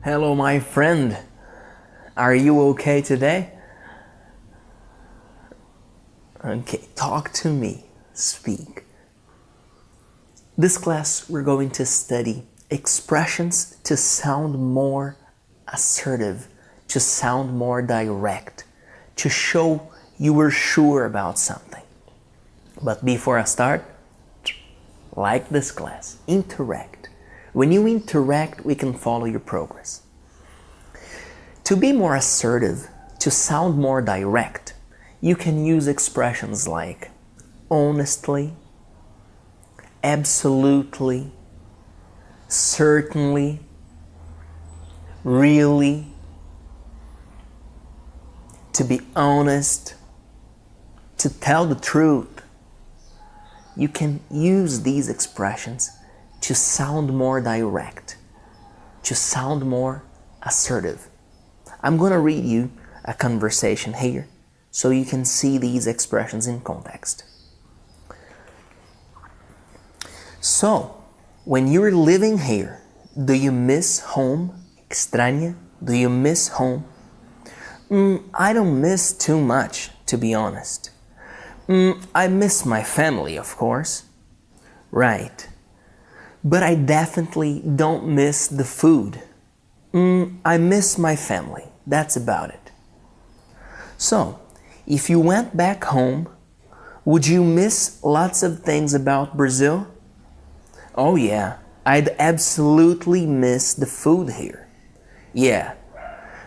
Hello, my friend. Are you okay today? Okay, talk to me. Speak. This class, we're going to study expressions to sound more assertive, to sound more direct, to show you were sure about something. But before I start, like this class, interact. When you interact, we can follow your progress. To be more assertive, to sound more direct, you can use expressions like honestly, absolutely, certainly, really, to be honest, to tell the truth. You can use these expressions to sound more direct, to sound more assertive. I'm going to read you a conversation here so you can see these expressions in context. So, when you're living here, do you miss home? Extraña? Do you miss home? I don't miss too much, to be honest. I miss my family, of course. Right. But I definitely don't miss the food. I miss my family. That's about it. So, if you went back home, would you miss lots of things about Brazil? Oh yeah, I'd absolutely miss the food here. Yeah,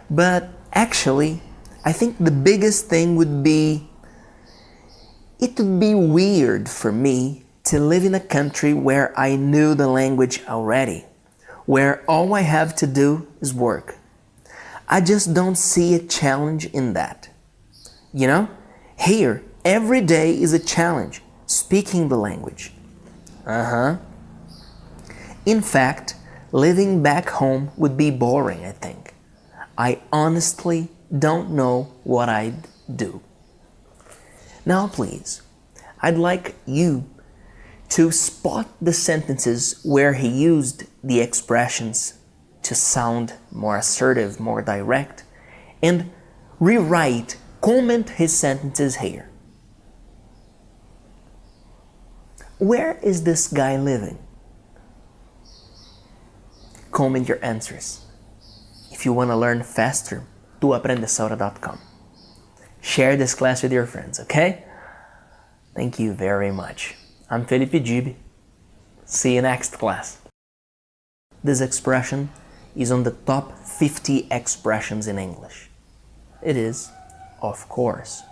but actually, I think the biggest thing would be it would be weird for me to live in a country where I knew the language already, where all I have to do is work. I just don't see a challenge in that. You know, here, every day is a challenge, speaking the language. In fact, living back home would be boring, I think. I honestly don't know what I'd do. Now please, I'd like you to spot the sentences where he used the expressions to sound more assertive, more direct, and rewrite, comment his sentences here. Where is this guy living? Comment your answers. If you want to learn faster, do aprendesahora.com. Share this class with your friends, okay? Thank you very much. I'm Felipe Gibi. See you next class. This expression is on the top 50 expressions in English. It is, of course.